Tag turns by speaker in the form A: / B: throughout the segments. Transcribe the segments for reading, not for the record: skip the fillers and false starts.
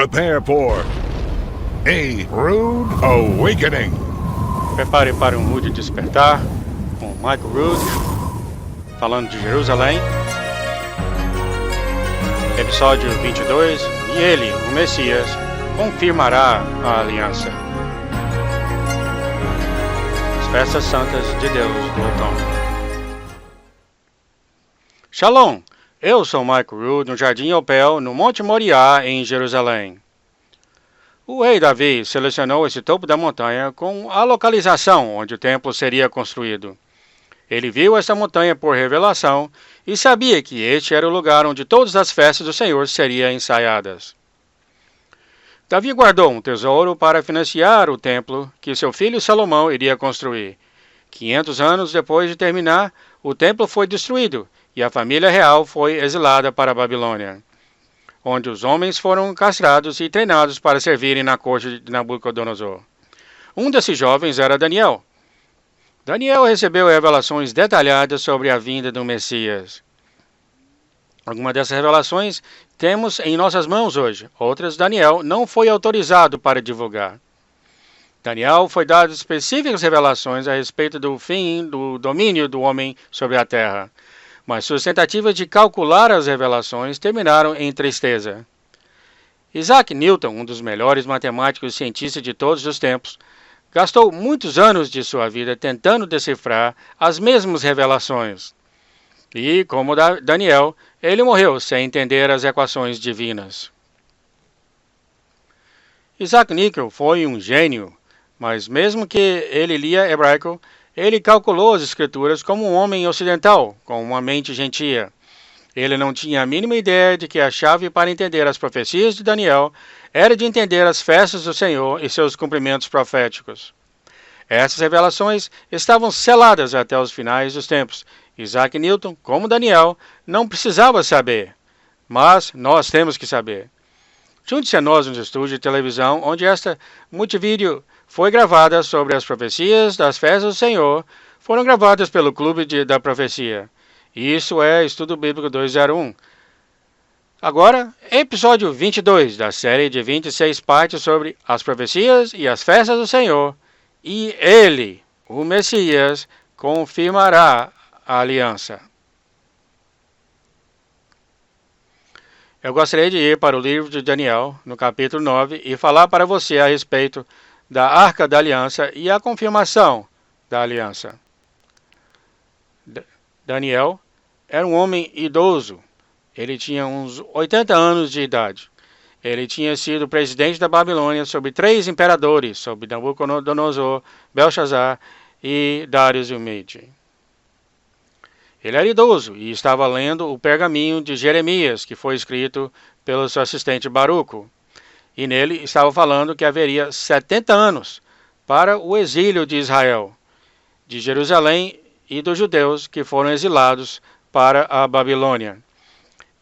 A: Prepare for a rude awakening.
B: Prepare para um rude despertar com Michael Rood, falando de Jerusalém. Episódio 22. E ele, o Messias, confirmará a aliança. As festas santas de Deus do outono. Shalom! Eu sou Michael Rood, no Jardim Opel, no Monte Moriá, em Jerusalém. O rei Davi selecionou esse topo da montanha com a localização onde o templo seria construído. Ele viu esta montanha por revelação e sabia que este era o lugar onde todas as festas do Senhor seriam ensaiadas. Davi guardou um tesouro para financiar o templo que seu filho Salomão iria construir. 500 anos depois de terminar, o templo foi destruído e a família real foi exilada para a Babilônia, onde os homens foram castrados e treinados para servirem na corte de Nabucodonosor. Um desses jovens era Daniel. Daniel recebeu revelações detalhadas sobre a vinda do Messias. Algumas dessas revelações temos em nossas mãos hoje. Outras, Daniel não foi autorizado para divulgar. Daniel foi dado específicas revelações a respeito do fim do domínio do homem sobre a terra, mas suas tentativas de calcular as revelações terminaram em tristeza. Isaac Newton, um dos melhores matemáticos e cientistas de todos os tempos, gastou muitos anos de sua vida tentando decifrar as mesmas revelações. E, como Daniel, ele morreu sem entender as equações divinas. Isaac Newton foi um gênio, mas mesmo que ele lia hebraico, ele calculou as escrituras como um homem ocidental, com uma mente gentia. Ele não tinha a mínima ideia de que a chave para entender as profecias de Daniel era de entender as festas do Senhor e seus cumprimentos proféticos. Essas revelações estavam seladas até os finais dos tempos. Isaac Newton, como Daniel, não precisava saber, mas nós temos que saber. Junte-se a nós nos estúdios de televisão, onde esta multivídeo foi gravada sobre as profecias das festas do Senhor, foram gravadas pelo Clube da Profecia. Isso é Estudo Bíblico 201. Agora, episódio 22 da série de 26 partes sobre as profecias e as festas do Senhor. E ele, o Messias, confirmará a aliança. Eu gostaria de ir para o livro de Daniel, no capítulo 9, e falar para você a respeito da Arca da Aliança e a confirmação da aliança. Daniel era um homem idoso. Ele tinha uns 80 anos de idade. Ele tinha sido presidente da Babilônia sob 3 imperadores, sob Nabucodonosor, Belshazzar e Dários o Mede. Ele era idoso e estava lendo o pergaminho de Jeremias, que foi escrito pelo seu assistente Baruco. E nele estava falando que haveria 70 anos para o exílio de Israel, de Jerusalém e dos judeus que foram exilados para a Babilônia,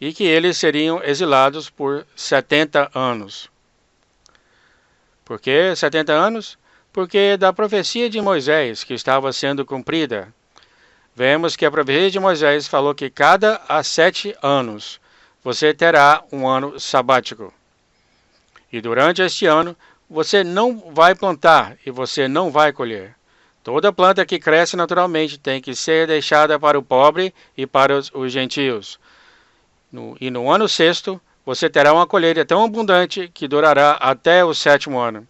B: e que eles seriam exilados por 70 anos. Por que 70 anos? Porque da profecia de Moisés que estava sendo cumprida. Vemos que a profecia de Moisés falou que cada 7 anos você terá um ano sabático. E durante este ano, você não vai plantar e você não vai colher. Toda planta que cresce naturalmente tem que ser deixada para o pobre e para os gentios. E no ano 6º, você terá uma colheita tão abundante que durará até o 7º ano.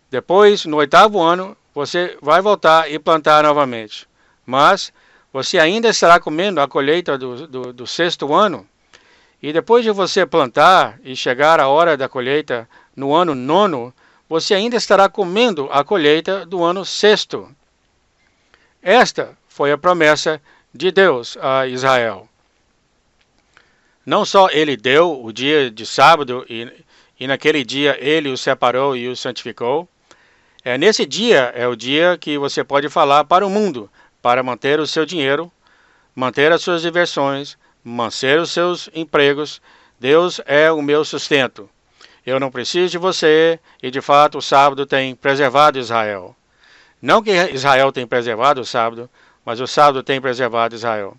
B: Depois, no 8º ano, você vai voltar e plantar novamente. Mas você ainda estará comendo a colheita do 6º ano. E depois de você plantar e chegar a hora da colheita no ano 9º, você ainda estará comendo a colheita do ano 6º. Esta foi a promessa de Deus a Israel. Não só ele deu o dia de sábado e naquele dia ele o separou e o santificou. Nesse dia é o dia que você pode falar para o mundo, para manter o seu dinheiro, manter as suas diversões, manter os seus empregos. Deus é o meu sustento. Eu não preciso de você, e de fato o sábado tem preservado Israel. Não que Israel tenha preservado o sábado, mas o sábado tem preservado Israel.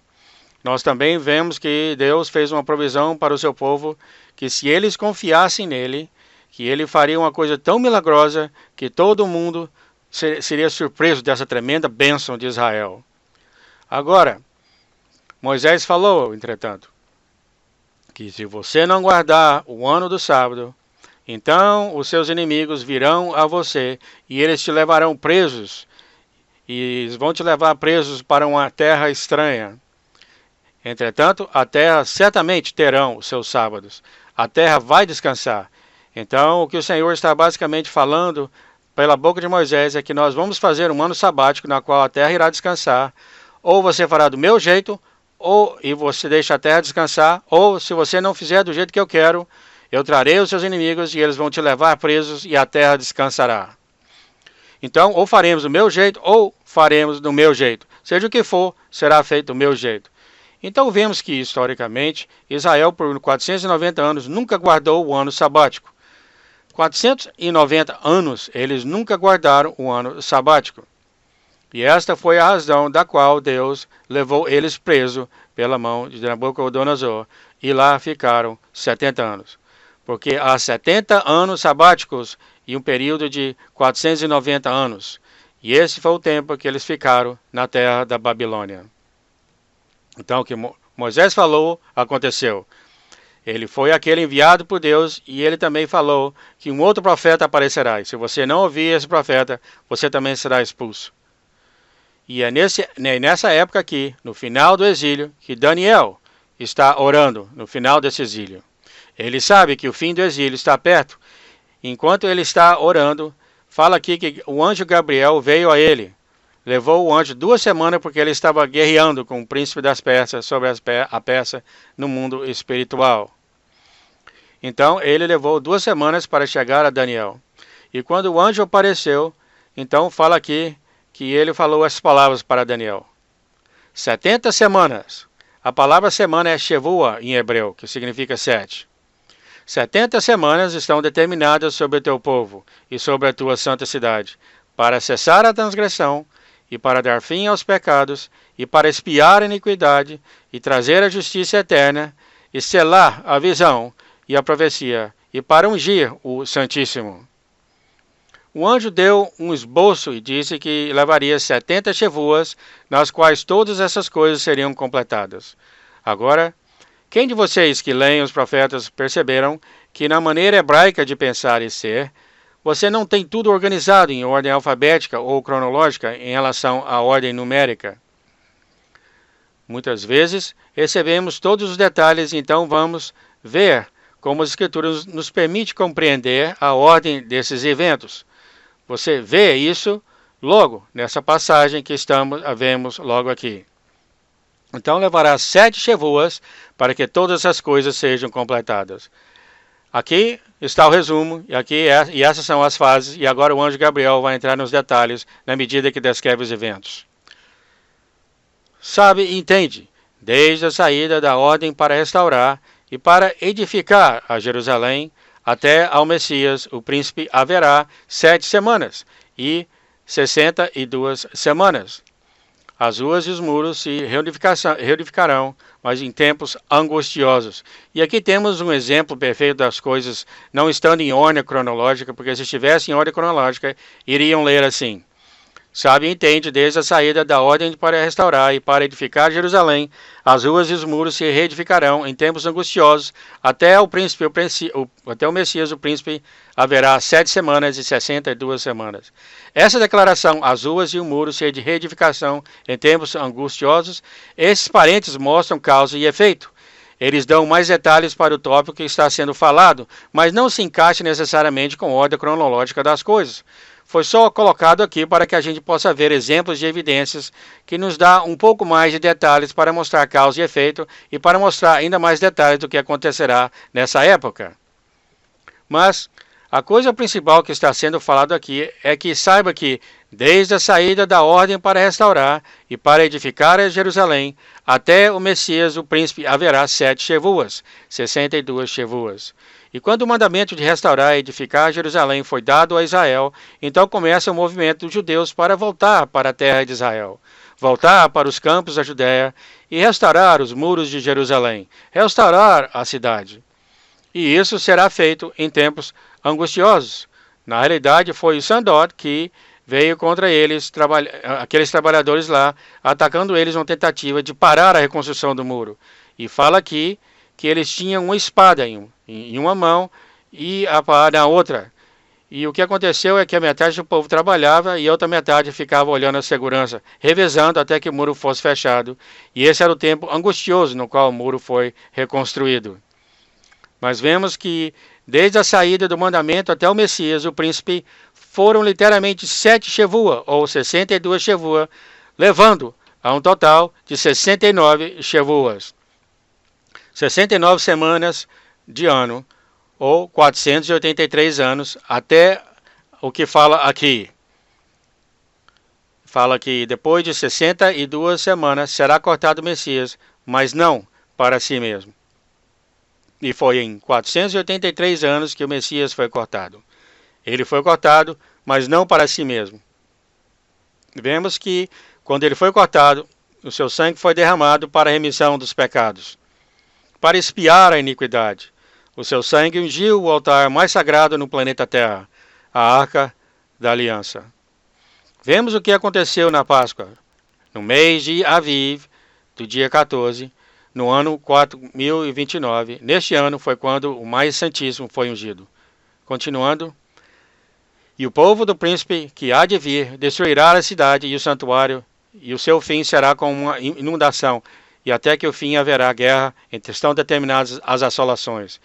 B: nós também vemos que Deus fez uma provisão para o seu povo, que se eles confiassem nele, que ele faria uma coisa tão milagrosa que todo mundo seria surpreso dessa tremenda bênção de Israel. Agora, Moisés falou, entretanto, que se você não guardar o ano do sábado, então os seus inimigos virão a você e eles te levarão presos, e eles vão te levar presos para uma terra estranha. Entretanto, a terra certamente terão os seus sábados. A terra vai descansar. Então, o que o Senhor está basicamente falando pela boca de Moisés é que nós vamos fazer um ano sabático na qual a terra irá descansar. Ou você fará do meu jeito, e você deixa a terra descansar, ou se você não fizer do jeito que eu quero, eu trarei os seus inimigos e eles vão te levar presos e a terra descansará. Então, ou faremos do meu jeito, ou faremos do meu jeito. Seja o que for, será feito do meu jeito. Então vemos que, historicamente, Israel por 490 anos nunca guardou o ano sabático. 490 anos eles nunca guardaram o ano sabático. E esta foi a razão da qual Deus levou eles presos pela mão de Nabucodonosor. E lá ficaram 70 anos. Porque há 70 anos sabáticos e um período de 490 anos. E esse foi o tempo que eles ficaram na terra da Babilônia. Então o que Moisés falou, aconteceu. Ele foi aquele enviado por Deus e ele também falou que um outro profeta aparecerá. E se você não ouvir esse profeta, você também será expulso. E é nessa época aqui, no final do exílio, que Daniel está orando, no final desse exílio. Ele sabe que o fim do exílio está perto. Enquanto ele está orando, fala aqui que o anjo Gabriel veio a ele. Levou o anjo 2 semanas porque ele estava guerreando com o príncipe das Persas sobre a Pérsia no mundo espiritual. Então ele levou 2 semanas para chegar a Daniel. E quando o anjo apareceu, então fala aqui que ele falou essas palavras para Daniel. 70 semanas. A palavra semana é Shavua em hebreu, que significa 7. 70 semanas estão determinadas sobre o teu povo e sobre a tua santa cidade, para cessar a transgressão, e para dar fim aos pecados, e para expiar a iniquidade, e trazer a justiça eterna, e selar a visão e a profecia, e para ungir o Santíssimo. O anjo deu um esboço e disse que levaria 70 chevuas, nas quais todas essas coisas seriam completadas. Agora, quem de vocês que leem os profetas perceberam que na maneira hebraica de pensar e ser, você não tem tudo organizado em ordem alfabética ou cronológica em relação à ordem numérica? Muitas vezes recebemos todos os detalhes e então vamos ver como as Escrituras nos permitem compreender a ordem desses eventos. Você vê isso logo nessa passagem que vemos logo aqui. Então levará 7 chevuas para que todas as coisas sejam completadas. Aqui está o resumo, e essas são as fases, e agora o anjo Gabriel vai entrar nos detalhes na medida que descreve os eventos. Sabe e entende, desde a saída da ordem para restaurar e para edificar a Jerusalém, até ao Messias, o príncipe, haverá 7 semanas e 62 semanas. As ruas e os muros se reedificarão, mas em tempos angustiosos. E aqui temos um exemplo perfeito das coisas não estando em ordem cronológica, porque se estivesse em ordem cronológica, iriam ler assim. Sabe e entende, desde a saída da ordem para restaurar e para edificar Jerusalém, as ruas e os muros se reedificarão em tempos angustiosos, até o Messias, o príncipe, haverá 7 semanas e 62 semanas. Essa declaração, as ruas e o muro se reedificação em tempos angustiosos, esses parênteses mostram causa e efeito. Eles dão mais detalhes para o tópico que está sendo falado, mas não se encaixa necessariamente com a ordem cronológica das coisas. Foi só colocado aqui para que a gente possa ver exemplos de evidências que nos dá um pouco mais de detalhes para mostrar causa e efeito e para mostrar ainda mais detalhes do que acontecerá nessa época. Mas a coisa principal que está sendo falado aqui é que saiba que, desde a saída da ordem para restaurar e para edificar a Jerusalém, até o Messias, o príncipe, haverá 7 chevuas, 62 chevuas. E quando o mandamento de restaurar e edificar Jerusalém foi dado a Israel, então começa o movimento dos judeus para voltar para a terra de Israel. voltar para os campos da Judéia e restaurar os muros de Jerusalém, restaurar a cidade. E isso será feito em tempos angustiosos. Na realidade, foi o Sandor que veio contra eles, aqueles trabalhadores lá, atacando eles uma tentativa de parar a reconstrução do muro. E fala aqui que eles tinham uma espada em uma mão e a pá na outra. E o que aconteceu é que a metade do povo trabalhava e a outra metade ficava olhando a segurança, revezando até que o muro fosse fechado. E esse era o tempo angustioso no qual o muro foi reconstruído. Mas vemos que, desde a saída do mandamento até o Messias, o príncipe, foram literalmente 7 Shavua, ou 62 Shavua, levando a um total de 69 Shavuas. 69 semanas de ano, ou 483 anos, até o que fala aqui. Fala que depois de 62 semanas será cortado o Messias, mas não para si mesmo. E foi em 483 anos que o Messias foi cortado. Ele foi cortado, mas não para si mesmo. Vemos que, quando ele foi cortado, o seu sangue foi derramado para a remissão dos pecados, para expiar a iniquidade. O seu sangue ungiu o altar mais sagrado no planeta Terra, a Arca da Aliança. Vemos o que aconteceu na Páscoa. No mês de Aviv, do dia 14, no ano 4029, neste ano foi quando o mais santíssimo foi ungido. Continuando. E o povo do príncipe que há de vir destruirá a cidade e o santuário, e o seu fim será como uma inundação, e até que o fim haverá guerra, entre estão determinadas as assolações.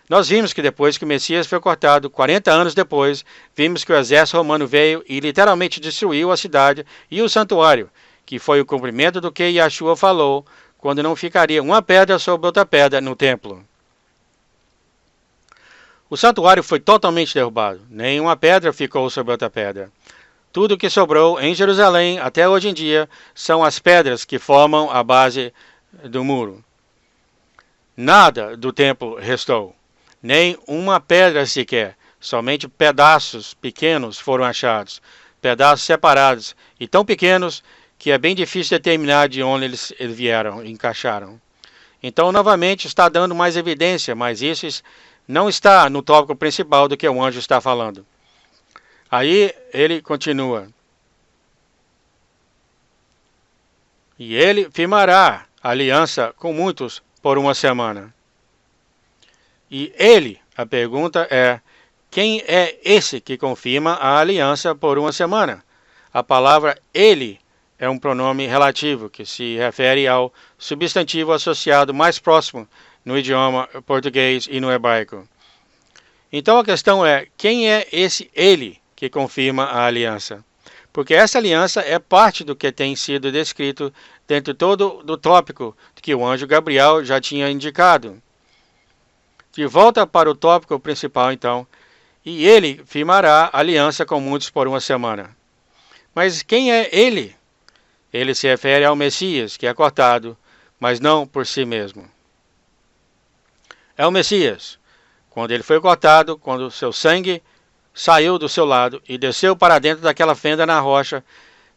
B: Nós vimos que depois que o Messias foi cortado, 40 anos depois, vimos que o exército romano veio e literalmente destruiu a cidade e o santuário, que foi o cumprimento do que Yeshua falou, quando não ficaria uma pedra sobre outra pedra no templo. O santuário foi totalmente derrubado, nenhuma pedra ficou sobre outra pedra. Tudo o que sobrou em Jerusalém até hoje em dia são as pedras que formam a base do muro. Nada do templo restou, nem uma pedra sequer, somente pedaços pequenos foram achados, pedaços separados e tão pequenos que é bem difícil determinar de onde eles vieram, encaixaram. Então, novamente, está dando mais evidência, mas isso não está no tópico principal do que o anjo está falando. Aí ele continua. E ele firmará aliança com muitos por uma semana. E ele, a pergunta é, quem é esse que confirma a aliança por uma semana? A palavra ele é um pronome relativo que se refere ao substantivo associado mais próximo no idioma português e no hebraico. Então a questão é, quem é esse ele que confirma a aliança? Porque essa aliança é parte do que tem sido descrito dentro todo do tópico que o anjo Gabriel já tinha indicado. De volta para o tópico principal então, e ele firmará aliança com muitos por uma semana. Mas quem é ele? Ele se refere ao Messias, que é cortado, mas não por si mesmo. É o Messias. Quando ele foi cortado, quando seu sangue saiu do seu lado e desceu para dentro daquela fenda na rocha,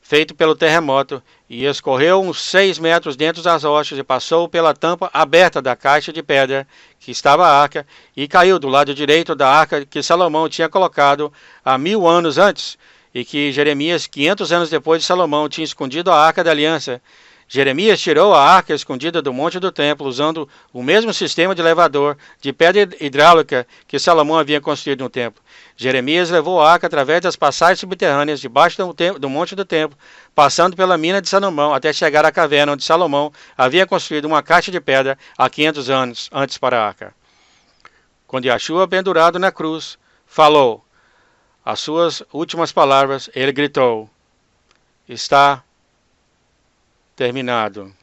B: feito pelo terremoto, e escorreu uns 6 metros dentro das rochas e passou pela tampa aberta da caixa de pedra que estava a arca e caiu do lado direito da arca que Salomão tinha colocado há 1000 anos antes, e que Jeremias, 500 anos depois de Salomão, tinha escondido a Arca da Aliança. Jeremias tirou a arca escondida do monte do templo, usando o mesmo sistema de elevador de pedra hidráulica que Salomão havia construído no templo. Jeremias levou a arca através das passagens subterrâneas debaixo do monte do templo, passando pela mina de Salomão, até chegar à caverna onde Salomão havia construído uma caixa de pedra há 500 anos antes para a arca. Quando Yeshua, pendurado na cruz, falou as suas últimas palavras, ele gritou, está terminado.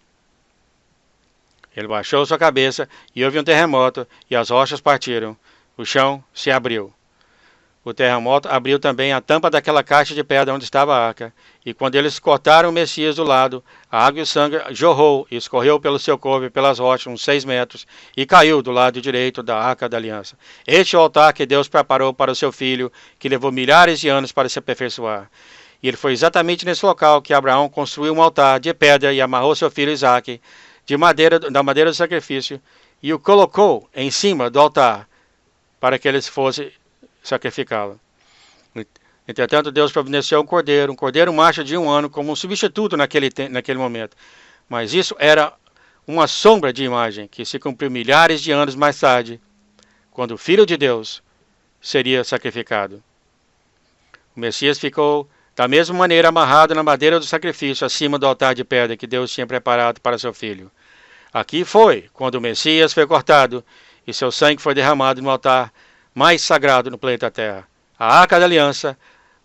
B: Ele baixou sua cabeça e houve um terremoto e as rochas partiram. O chão se abriu. O terremoto abriu também a tampa daquela caixa de pedra onde estava a arca. E quando eles cortaram o Messias do lado, a água e o sangue jorrou e escorreu pelo seu corpo e pelas rochas uns 6 metros e caiu do lado direito da arca da aliança. Este é o altar que Deus preparou para o seu filho, que levou milhares de anos para se aperfeiçoar. E ele foi exatamente nesse local que Abraão construiu um altar de pedra e amarrou seu filho Isaque da madeira do sacrifício e o colocou em cima do altar para que ele fosse sacrificá-lo. Entretanto, Deus providenciou um cordeiro macho de 1 ano, como um substituto naquele momento. Mas isso era uma sombra de imagem que se cumpriu milhares de anos mais tarde, quando o Filho de Deus seria sacrificado. O Messias ficou da mesma maneira amarrado na madeira do sacrifício acima do altar de pedra que Deus tinha preparado para seu Filho. Aqui foi quando o Messias foi cortado e seu sangue foi derramado no altar mais sagrado no planeta Terra, a Arca da Aliança,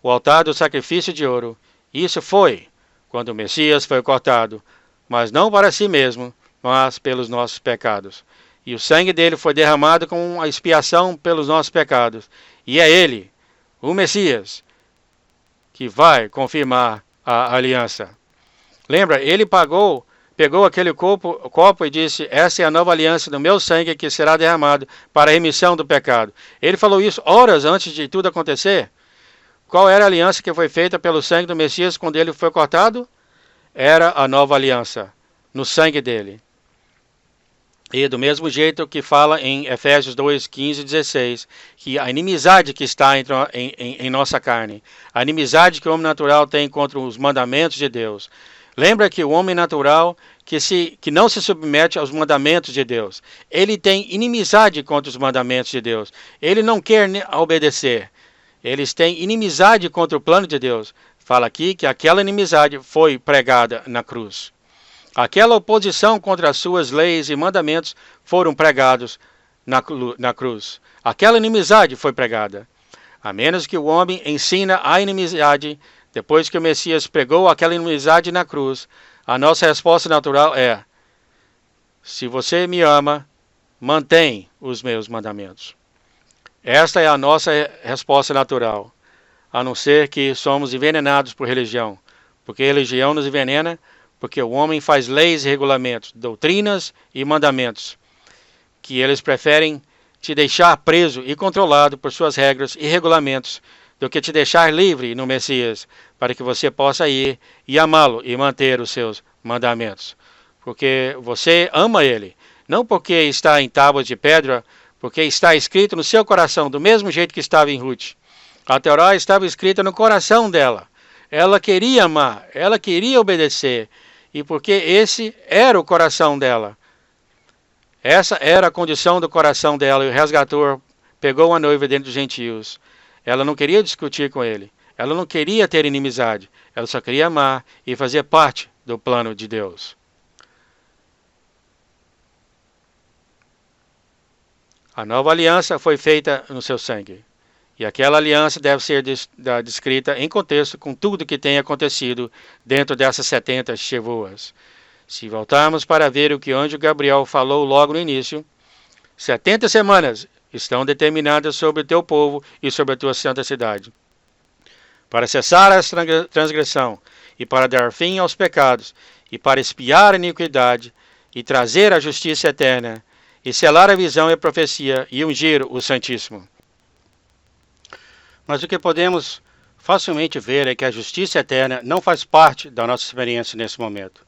B: o altar do sacrifício de ouro. Isso foi quando o Messias foi cortado, mas não para si mesmo, mas pelos nossos pecados. E o sangue dele foi derramado como a expiação pelos nossos pecados. E é ele, o Messias, que vai confirmar a aliança. Lembra, ele pegou aquele copo e disse: essa é a nova aliança do meu sangue que será derramado para a remissão do pecado. Ele falou isso horas antes de tudo acontecer. Qual era a aliança que foi feita pelo sangue do Messias quando ele foi cortado? Era a nova aliança, no sangue dele. E do mesmo jeito que fala em Efésios 2, 15 e 16, que a inimizade que está em nossa carne, a inimizade que o homem natural tem contra os mandamentos de Deus. Lembra que o homem natural que não se submete aos mandamentos de Deus, ele tem inimizade contra os mandamentos de Deus. Ele não quer obedecer. Eles têm inimizade contra o plano de Deus. Fala aqui que aquela inimizade foi pregada na cruz. Aquela oposição contra as suas leis e mandamentos foram pregados na cruz. Aquela inimizade foi pregada. A menos que o homem ensina a inimizade, depois que o Messias pregou aquela inimizade na cruz, a nossa resposta natural é: se você me ama, mantém os meus mandamentos. Esta é a nossa resposta natural, a não ser que somos envenenados por religião, porque a religião nos envenena, porque o homem faz leis e regulamentos, doutrinas e mandamentos, que eles preferem te deixar preso e controlado por suas regras e regulamentos, do que te deixar livre no Messias, para que você possa ir e amá-lo e manter os seus mandamentos. Porque você ama ele, não porque está em tábuas de pedra, porque está escrito no seu coração, do mesmo jeito que estava em Ruth. A Torá estava escrita no coração dela. Ela queria amar, ela queria obedecer, e porque esse era o coração dela. Essa era a condição do coração dela, e o resgator pegou a noiva dentro dos gentios. Ela não queria discutir com ele, ela não queria ter inimizade, ela só queria amar e fazer parte do plano de Deus. A nova aliança foi feita no seu sangue. E aquela aliança deve ser descrita em contexto com tudo que tem acontecido dentro dessas 70 Shevuas. Se voltarmos para ver o que o anjo Gabriel falou logo no início, 70 semanas estão determinadas sobre o teu povo e sobre a tua santa cidade, para cessar a transgressão e para dar fim aos pecados e para expiar a iniquidade e trazer a justiça eterna e selar a visão e a profecia e ungir o Santíssimo. Mas o que podemos facilmente ver é que a justiça eterna não faz parte da nossa experiência nesse momento.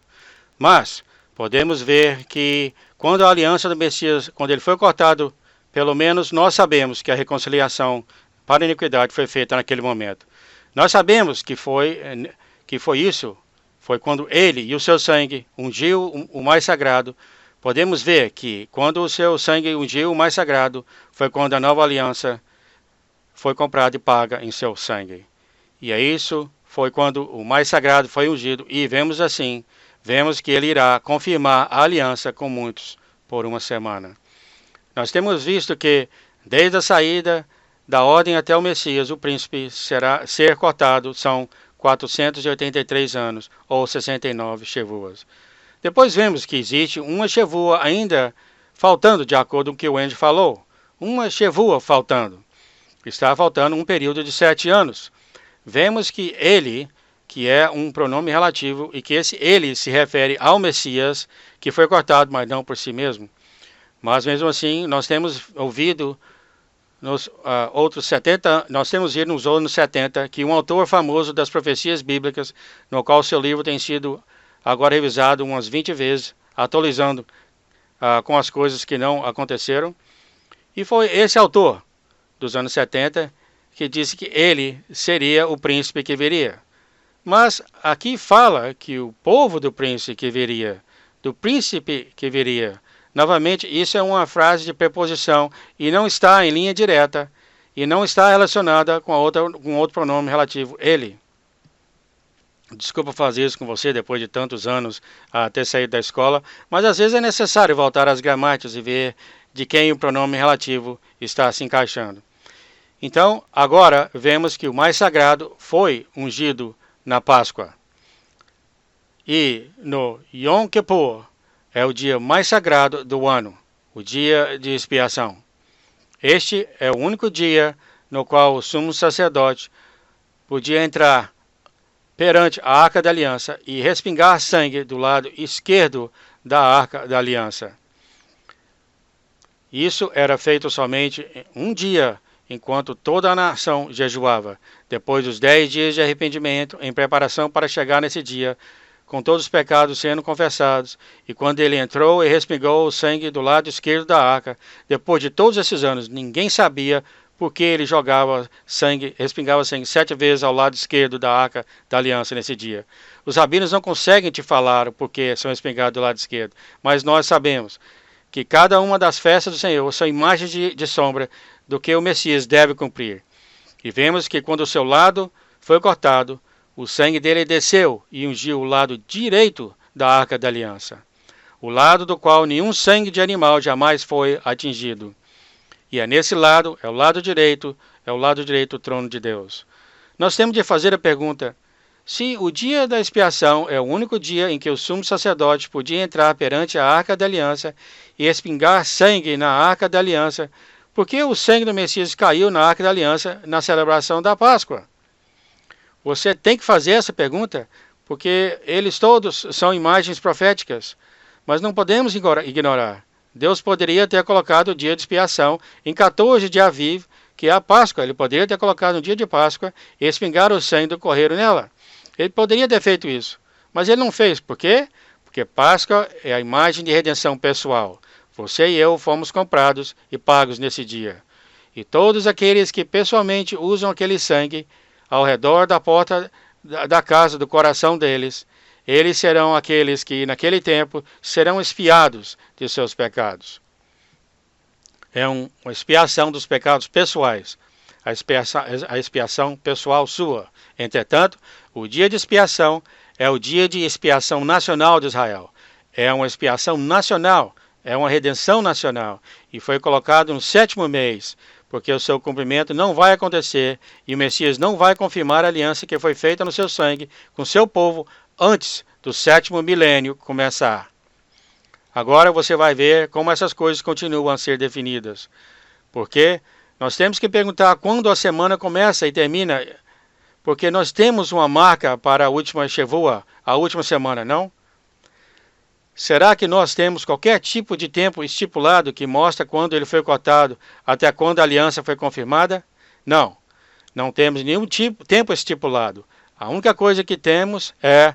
B: Mas podemos ver que quando a aliança do Messias, quando ele foi cortado, pelo menos nós sabemos que a reconciliação para a iniquidade foi feita naquele momento. Nós sabemos que foi isso, foi quando ele e o seu sangue ungiu o mais sagrado. Podemos ver que quando o seu sangue ungiu o mais sagrado, foi quando a nova aliança foi comprada e paga em seu sangue. E é isso, foi quando o mais sagrado foi ungido, e vemos que ele irá confirmar a aliança com muitos por 1 semana. Nós temos visto que, desde a saída da ordem até o Messias, o príncipe ser cortado, são 483 anos, ou 69 Shevuas. Depois vemos que existe uma Shevua ainda faltando, de acordo com o que o Andy falou. Uma Shevua faltando. Está faltando um período de 7 anos. Vemos que ele, que é um pronome relativo, e que ele se refere ao Messias, que foi cortado, mas não por si mesmo. Mas mesmo assim, nós temos ouvido nos outros 70, nós temos lido nos anos 70 que um autor famoso das profecias bíblicas, no qual seu livro tem sido agora revisado umas 20 vezes, atualizando com as coisas que não aconteceram, e foi esse autor dos anos 70 que disse que ele seria o príncipe que viria. Mas aqui fala que o povo do príncipe que viria, novamente, isso é uma frase de preposição e não está em linha direta e não está relacionada com outro pronome relativo, ele. Desculpa fazer isso com você depois de tantos anos ter saído da escola, mas às vezes é necessário voltar às gramáticas e ver de quem o pronome relativo está se encaixando. Então, agora vemos que o mais sagrado foi ungido na Páscoa. E no Yom Kippur é o dia mais sagrado do ano, o dia de expiação. Este é o único dia no qual o sumo sacerdote podia entrar perante a Arca da Aliança e respingar sangue do lado esquerdo da Arca da Aliança. Isso era feito somente um dia, enquanto toda a nação jejuava, depois dos 10 dias de arrependimento, em preparação para chegar nesse dia, com todos os pecados sendo confessados, e quando ele entrou e respingou o sangue do lado esquerdo da arca, depois de todos esses anos, ninguém sabia por que ele respingava sangue 7 vezes ao lado esquerdo da arca da aliança nesse dia. Os rabinos não conseguem te falar o porquê são respingados do lado esquerdo, mas nós sabemos que cada uma das festas do Senhor são imagens de sombra do que o Messias deve cumprir. E vemos que quando o seu lado foi cortado, o sangue dele desceu e ungiu o lado direito da Arca da Aliança, o lado do qual nenhum sangue de animal jamais foi atingido. E é nesse lado, é o lado direito do trono de Deus. Nós temos de fazer a pergunta: se o dia da expiação é o único dia em que o sumo sacerdote podia entrar perante a Arca da Aliança e espingar sangue na Arca da Aliança, por que o sangue do Messias caiu na Arca da Aliança na celebração da Páscoa? Você tem que fazer essa pergunta, porque eles todos são imagens proféticas, mas não podemos ignorar. Deus poderia ter colocado o dia de expiação em 14 de Aviv, que é a Páscoa. Ele poderia ter colocado no dia de Páscoa e espingar o sangue do cordeiro nela. Ele poderia ter feito isso, mas ele não fez. Por quê? Porque Páscoa é a imagem de redenção pessoal. Você e eu fomos comprados e pagos nesse dia. E todos aqueles que pessoalmente usam aquele sangue ao redor da porta da casa, do coração deles, eles serão aqueles que naquele tempo serão expiados de seus pecados. É uma expiação dos pecados pessoais, a expiação pessoal sua. Entretanto, o dia de expiação é o dia de expiação nacional de Israel. É uma expiação nacional, é uma redenção nacional, e foi colocado no 7º mês, porque o seu cumprimento não vai acontecer e o Messias não vai confirmar a aliança que foi feita no seu sangue com seu povo antes do 7º milênio começar. Agora você vai ver como essas coisas continuam a ser definidas. Porque nós temos que perguntar quando a semana começa e termina, porque nós temos uma marca para a última Shavua, a última semana, não? Será que nós temos qualquer tipo de tempo estipulado que mostra quando ele foi cortado até quando a aliança foi confirmada? Não, não temos nenhum tempo estipulado. A única coisa que temos é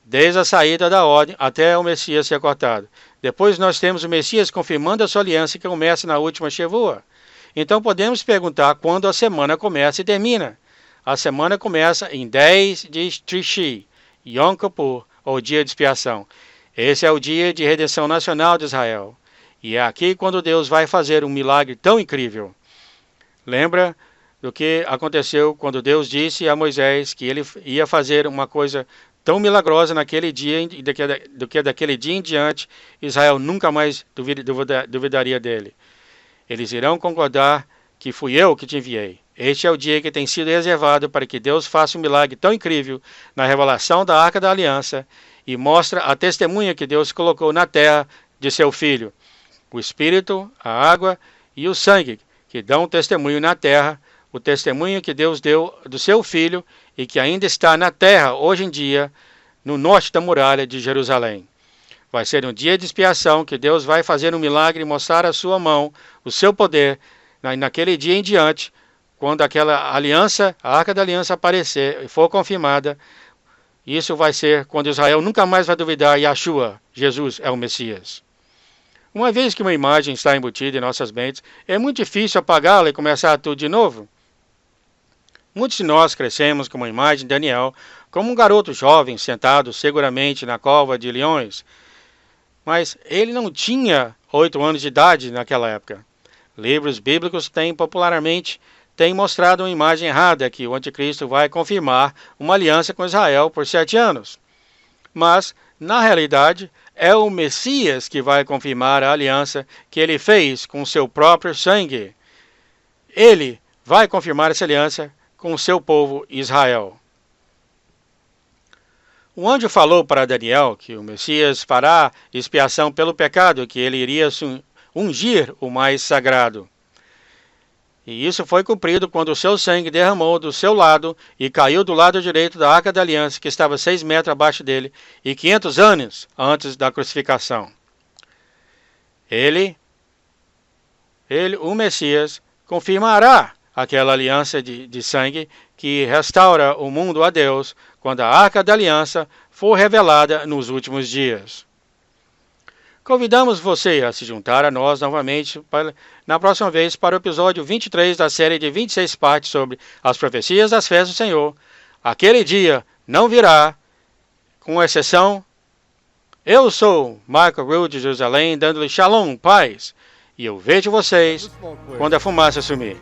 B: desde a saída da ordem até o Messias ser cortado. Depois nós temos o Messias confirmando a sua aliança que começa na última Shavua. Então podemos perguntar quando a semana começa e termina. A semana começa em 10 de Trishi, Yom Kippur, ou dia de expiação. Esse é o dia de redenção nacional de Israel. E é aqui quando Deus vai fazer um milagre tão incrível. Lembra do que aconteceu quando Deus disse a Moisés que ele ia fazer uma coisa tão milagrosa naquele dia, do que daquele dia em diante Israel nunca mais duvidaria dele. Eles irão concordar que fui eu que te enviei. Este é o dia que tem sido reservado para que Deus faça um milagre tão incrível na revelação da Arca da Aliança e mostra a testemunha que Deus colocou na terra de seu Filho. O Espírito, a água e o sangue que dão testemunho na terra, o testemunho que Deus deu do seu Filho e que ainda está na terra hoje em dia, no norte da muralha de Jerusalém. Vai ser um dia de expiação que Deus vai fazer um milagre e mostrar a sua mão, o seu poder, naquele dia em diante, quando aquela aliança, a Arca da Aliança aparecer e for confirmada, isso vai ser quando Israel nunca mais vai duvidar Yeshua, Jesus, é o Messias. Uma vez que uma imagem está embutida em nossas mentes, é muito difícil apagá-la e começar tudo de novo. Muitos de nós crescemos com uma imagem de Daniel como um garoto jovem sentado seguramente na cova de leões, mas ele não tinha 8 anos de idade naquela época. Livros bíblicos têm mostrado uma imagem errada que o anticristo vai confirmar uma aliança com Israel por 7 anos. Mas, na realidade, é o Messias que vai confirmar a aliança que ele fez com seu próprio sangue. Ele vai confirmar essa aliança com o seu povo Israel. O anjo falou para Daniel que o Messias fará expiação pelo pecado, que ele iria ungir o mais sagrado. E isso foi cumprido quando o seu sangue derramou do seu lado e caiu do lado direito da Arca da Aliança, que estava 6 metros abaixo dele e 500 anos antes da crucificação. O Messias, confirmará aquela aliança de sangue que restaura o mundo a Deus quando a Arca da Aliança for revelada nos últimos dias. Convidamos você a se juntar a nós novamente na próxima vez para o episódio 23 da série de 26 partes sobre as profecias das festas do Senhor. Aquele dia não virá, com exceção. Eu sou Michael Rood de Jerusalém, dando-lhe shalom, paz, e eu vejo vocês quando a fumaça sumir.